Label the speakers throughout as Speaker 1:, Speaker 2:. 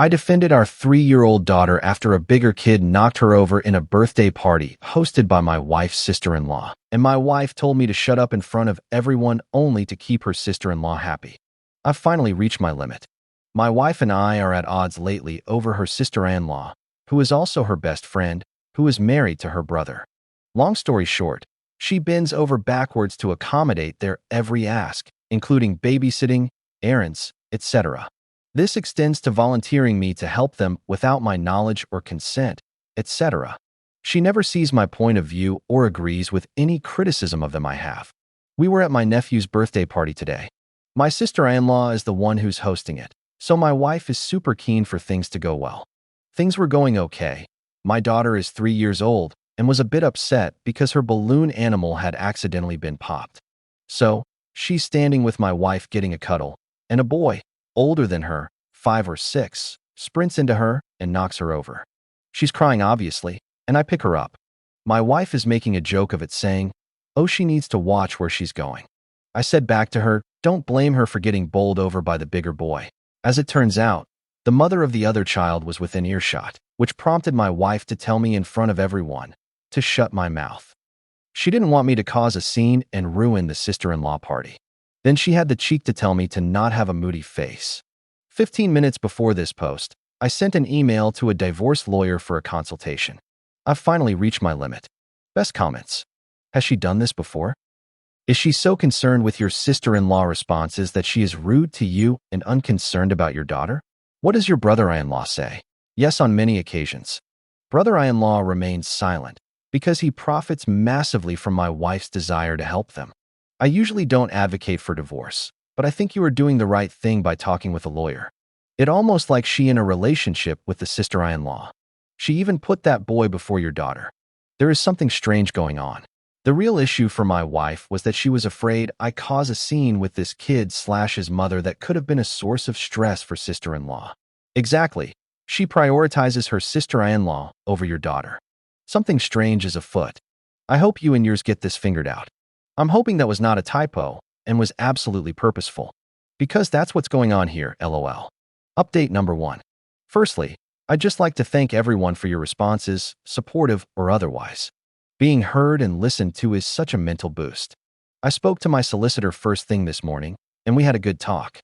Speaker 1: I defended our 3-year-old daughter after a bigger kid knocked her over in a birthday party hosted by my wife's sister-in-law, and my wife told me to shut up in front of everyone only to keep her sister-in-law happy. I've finally reached my limit. My wife and I are at odds lately over her sister-in-law, who is also her best friend, who is married to her brother. Long story short, she bends over backwards to accommodate their every ask, including babysitting, errands, etc. This extends to volunteering me to help them without my knowledge or consent, etc. She never sees my point of view or agrees with any criticism of them I have. We were at my nephew's birthday party today. My sister-in-law is the one who's hosting it, so my wife is super keen for things to go well. Things were going okay. My daughter is 3 years old and was a bit upset because her balloon animal had accidentally been popped. So, she's standing with my wife getting a cuddle, and a boy, older than her, 5 or 6, sprints into her and knocks her over. She's crying obviously, and I pick her up. My wife is making a joke of it saying, "Oh, she needs to watch where she's going." I said back to her, "Don't blame her for getting bowled over by the bigger boy." As it turns out, the mother of the other child was within earshot, which prompted my wife to tell me in front of everyone to shut my mouth. She didn't want me to cause a scene and ruin the sister-in-law party. Then she had the cheek to tell me to not have a moody face. 15 minutes before this post, I sent an email to a divorce lawyer for a consultation. I've finally reached my limit. Best comments. Has she done this before? Is she so concerned with your sister-in-law responses that she is rude to you and unconcerned about your daughter? What does your brother-in-law say? Yes, on many occasions. Brother-in-law remains silent because he profits massively from my wife's desire to help them. I usually don't advocate for divorce, but I think you are doing the right thing by talking with a lawyer. It almost like she in a relationship with the sister-in-law. She even put that boy before your daughter. There is something strange going on. The real issue for my wife was that she was afraid I cause a scene with this kid/his mother that could have been a source of stress for sister-in-law. Exactly. She prioritizes her sister-in-law over your daughter. Something strange is afoot. I hope you and yours get this figured out. I'm hoping that was not a typo and was absolutely purposeful. Because that's what's going on here, lol. Update number 1. Firstly, I'd just like to thank everyone for your responses, supportive or otherwise. Being heard and listened to is such a mental boost. I spoke to my solicitor first thing this morning, and we had a good talk.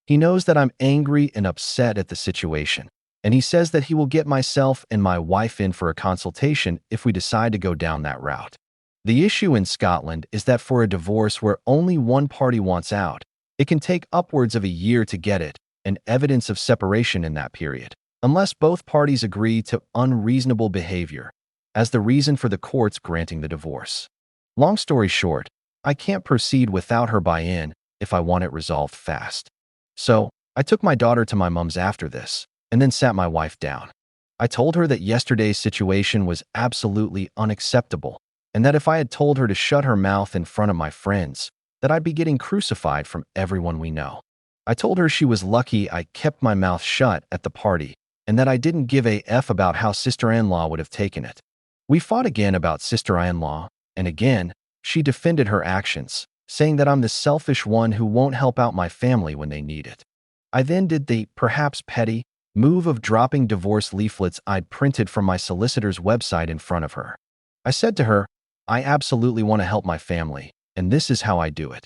Speaker 1: He knows that I'm angry and upset at the situation, and he says that he will get myself and my wife in for a consultation if we decide to go down that route. The issue in Scotland is that for a divorce where only one party wants out, it can take upwards of a year to get it, and evidence of separation in that period, unless both parties agree to unreasonable behavior, as the reason for the courts granting the divorce. Long story short, I can't proceed without her buy-in if I want it resolved fast. So, I took my daughter to my mom's after this, and then sat my wife down. I told her that yesterday's situation was absolutely unacceptable, and that if I had told her to shut her mouth in front of my friends, that I'd be getting crucified from everyone we know. I told her she was lucky I kept my mouth shut at the party, and that I didn't give a F about how sister-in-law would have taken it. We fought again about sister-in-law, and again, she defended her actions, saying that I'm the selfish one who won't help out my family when they need it. I then did the, perhaps petty, move of dropping divorce leaflets I'd printed from my solicitor's website in front of her. I said to her, I absolutely want to help my family, and this is how I do it.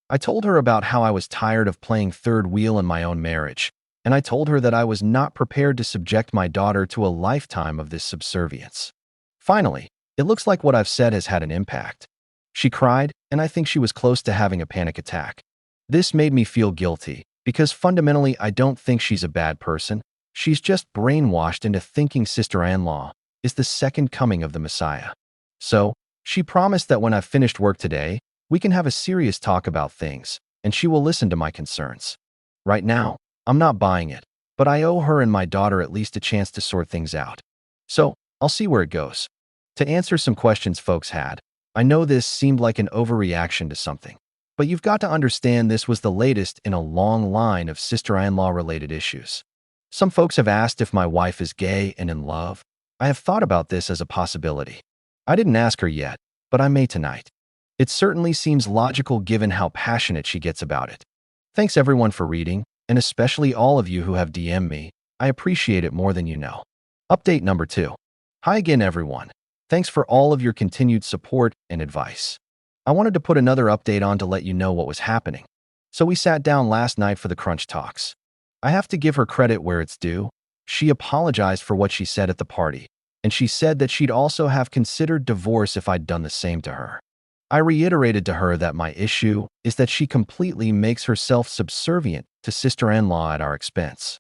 Speaker 1: I told her about how I was tired of playing third wheel in my own marriage, and I told her that I was not prepared to subject my daughter to a lifetime of this subservience. Finally, it looks like what I've said has had an impact. She cried, and I think she was close to having a panic attack. This made me feel guilty, because fundamentally I don't think she's a bad person. She's just brainwashed into thinking sister-in-law is the second coming of the Messiah. So, she promised that when I've finished work today, we can have a serious talk about things, and she will listen to my concerns. Right now, I'm not buying it, but I owe her and my daughter at least a chance to sort things out. So, I'll see where it goes. To answer some questions folks had, I know this seemed like an overreaction to something, but you've got to understand this was the latest in a long line of sister-in-law related issues. Some folks have asked if my wife is gay and in love. I have thought about this as a possibility. I didn't ask her yet, but I may tonight. It certainly seems logical given how passionate she gets about it. Thanks everyone for reading, and especially all of you who have DM'd me. I appreciate it more than you know. Update number 2. Hi again, everyone. Thanks for all of your continued support and advice. I wanted to put another update on to let you know what was happening. So we sat down last night for the crunch talks. I have to give her credit where it's due. She apologized for what she said at the party, and she said that she'd also have considered divorce if I'd done the same to her. I reiterated to her that my issue is that she completely makes herself subservient to sister-in-law at our expense.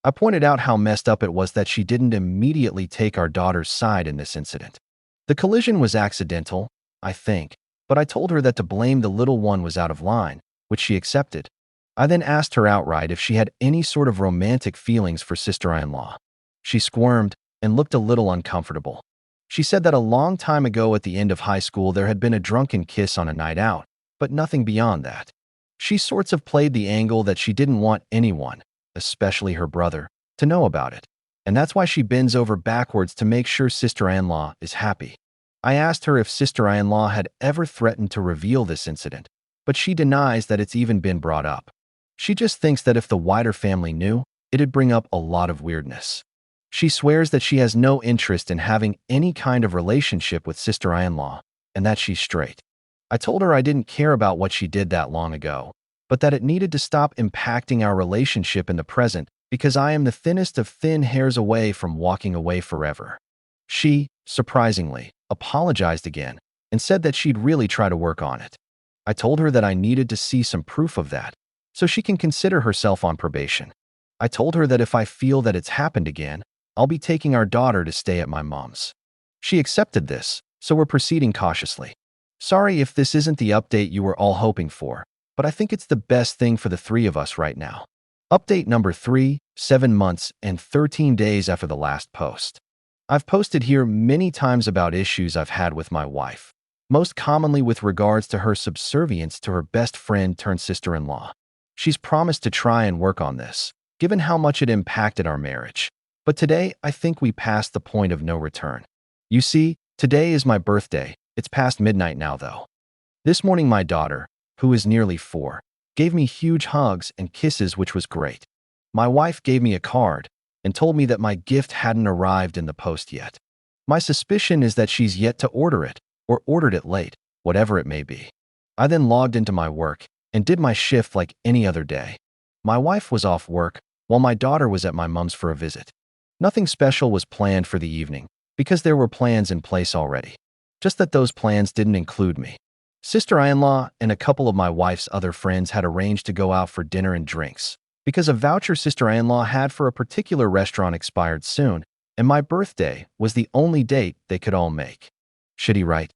Speaker 1: I pointed out how messed up it was that she didn't immediately take our daughter's side in this incident. The collision was accidental, I think, but I told her that to blame the little one was out of line, which she accepted. I then asked her outright if she had any sort of romantic feelings for sister-in-law. She squirmed and looked a little uncomfortable. She said that a long time ago at the end of high school there had been a drunken kiss on a night out, but nothing beyond that. She sorts of played the angle that she didn't want anyone, especially her brother, to know about it. And that's why she bends over backwards to make sure sister-in-law is happy. I asked her if sister-in-law had ever threatened to reveal this incident, but she denies that it's even been brought up. She just thinks that if the wider family knew, it'd bring up a lot of weirdness. She swears that she has no interest in having any kind of relationship with sister-in-law, and that she's straight. I told her I didn't care about what she did that long ago, but that it needed to stop impacting our relationship in the present because I am the thinnest of thin hairs away from walking away forever. She, surprisingly, apologized again and said that she'd really try to work on it. I told her that I needed to see some proof of that, so she can consider herself on probation. I told her that if I feel that it's happened again, I'll be taking our daughter to stay at my mom's. She accepted this, so we're proceeding cautiously. Sorry if this isn't the update you were all hoping for, but I think it's the best thing for the three of us right now. Update number 3, 7 months and 13 days after the last post. I've posted here many times about issues I've had with my wife, most commonly with regards to her subservience to her best friend turned sister-in-law. She's promised to try and work on this, given how much it impacted our marriage. But today, I think we passed the point of no return. You see, today is my birthday. It's past midnight now, though. This morning, my daughter, who is nearly 4, gave me huge hugs and kisses, which was great. My wife gave me a card and told me that my gift hadn't arrived in the post yet. My suspicion is that she's yet to order it, or ordered it late, whatever it may be. I then logged into my work and did my shift like any other day. My wife was off work while my daughter was at my mom's for a visit. Nothing special was planned for the evening because there were plans in place already. Just that those plans didn't include me. Sister-in-law and a couple of my wife's other friends had arranged to go out for dinner and drinks because a voucher sister-in-law had for a particular restaurant expired soon, and my birthday was the only date they could all make. Shitty, right?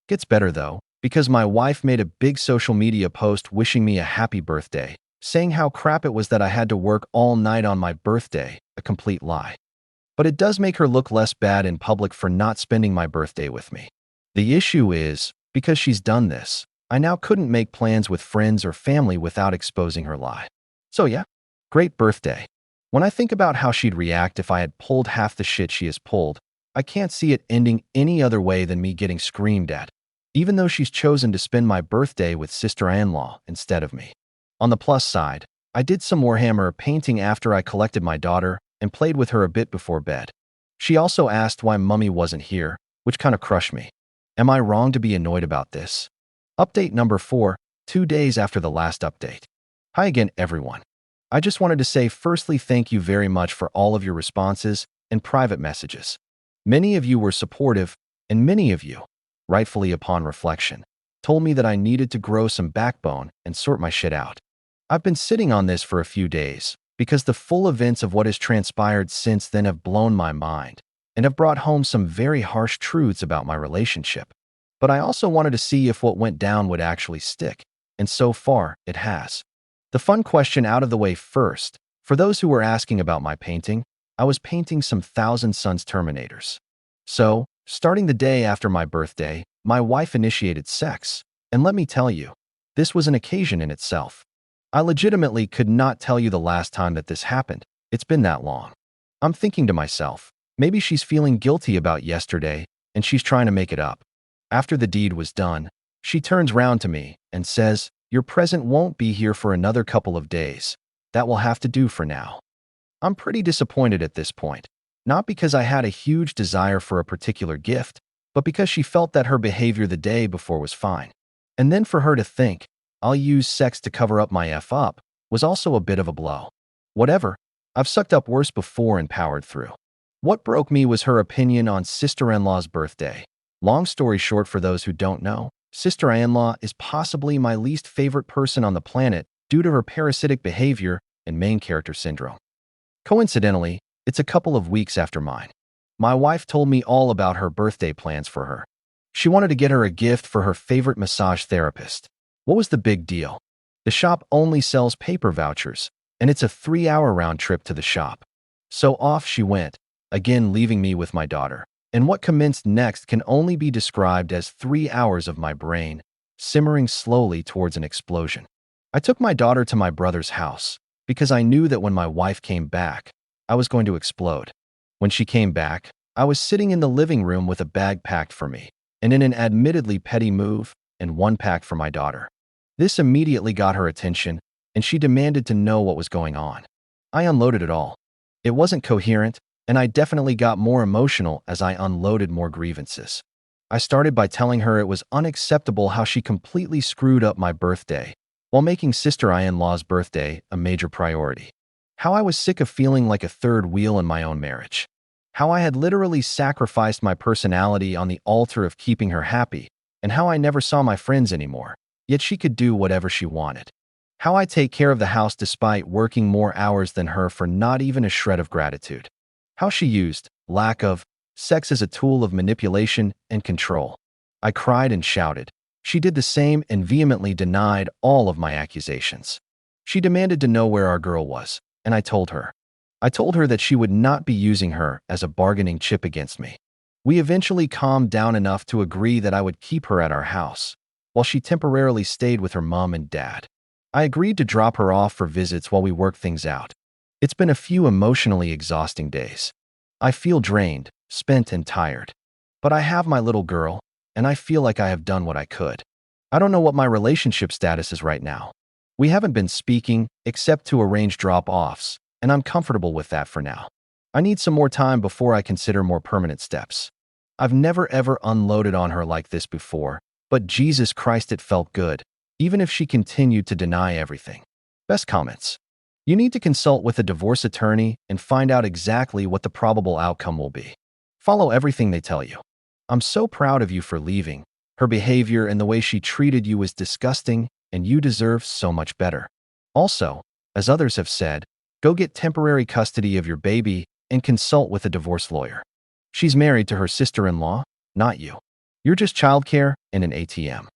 Speaker 1: Gets better though, because my wife made a big social media post wishing me a happy birthday, saying how crap it was that I had to work all night on my birthday, a complete lie. But it does make her look less bad in public for not spending my birthday with me. The issue is, because she's done this, I now couldn't make plans with friends or family without exposing her lie. So yeah, great birthday. When I think about how she'd react if I had pulled half the shit she has pulled, I can't see it ending any other way than me getting screamed at, even though she's chosen to spend my birthday with sister-in-law instead of me. On the plus side, I did some Warhammer painting after I collected my daughter and played with her a bit before bed. She also asked why Mummy wasn't here, which kind of crushed me. Am I wrong to be annoyed about this? Update number 4, 2 days after the last update. Hi again, everyone. I just wanted to say firstly thank you very much for all of your responses and private messages. Many of you were supportive, and many of you, rightfully upon reflection, told me that I needed to grow some backbone and sort my shit out. I've been sitting on this for a few days, because the full events of what has transpired since then have blown my mind and have brought home some very harsh truths about my relationship. But I also wanted to see if what went down would actually stick, and so far, it has. The fun question out of the way first, for those who were asking about my painting, I was painting some Thousand Suns Terminators. So, starting the day after my birthday, my wife initiated sex, and let me tell you, this was an occasion in itself. I legitimately could not tell you the last time that this happened. It's been that long. I'm thinking to myself, maybe she's feeling guilty about yesterday and she's trying to make it up. After the deed was done, she turns round to me and says, "Your present won't be here for another couple of days. That will have to do for now." I'm pretty disappointed at this point, not because I had a huge desire for a particular gift, but because she felt that her behavior the day before was fine. And then for her to think, I'll use sex to cover up my F up, was also a bit of a blow. Whatever, I've sucked up worse before and powered through. What broke me was her opinion on sister-in-law's birthday. Long story short, for those who don't know, sister-in-law is possibly my least favorite person on the planet due to her parasitic behavior and main character syndrome. Coincidentally, it's a couple of weeks after mine. My wife told me all about her birthday plans for her. She wanted to get her a gift for her favorite massage therapist. What was the big deal? The shop only sells paper vouchers, and it's a 3-hour round trip to the shop. So off she went, again leaving me with my daughter. And what commenced next can only be described as 3 hours of my brain simmering slowly towards an explosion. I took my daughter to my brother's house because I knew that when my wife came back, I was going to explode. When she came back, I was sitting in the living room with a bag packed for me, and in an admittedly petty move, and one packed for my daughter. This immediately got her attention, and she demanded to know what was going on. I unloaded it all. It wasn't coherent, and I definitely got more emotional as I unloaded more grievances. I started by telling her it was unacceptable how she completely screwed up my birthday, while making sister-in-law's birthday a major priority. How I was sick of feeling like a third wheel in my own marriage. How I had literally sacrificed my personality on the altar of keeping her happy, and how I never saw my friends anymore, yet she could do whatever she wanted. How I take care of the house despite working more hours than her for not even a shred of gratitude. How she used lack of sex as a tool of manipulation and control. I cried and shouted. She did the same and vehemently denied all of my accusations. She demanded to know where our girl was, and I told her. I told her that she would not be using her as a bargaining chip against me. We eventually calmed down enough to agree that I would keep her at our house, while she temporarily stayed with her mom and dad. I agreed to drop her off for visits while we worked things out. It's been a few emotionally exhausting days. I feel drained, spent, and tired. But I have my little girl, and I feel like I have done what I could. I don't know what my relationship status is right now. We haven't been speaking, except to arrange drop-offs, and I'm comfortable with that for now. I need some more time before I consider more permanent steps. I've never ever unloaded on her like this before, but Jesus Christ, it felt good, even if she continued to deny everything. Best comments. You need to consult with a divorce attorney and find out exactly what the probable outcome will be. Follow everything they tell you. I'm so proud of you for leaving. Her behavior and the way she treated you was disgusting, and you deserve so much better. Also, as others have said, go get temporary custody of your baby and consult with a divorce lawyer. She's married to her sister-in-law, not you. You're just childcare and an ATM.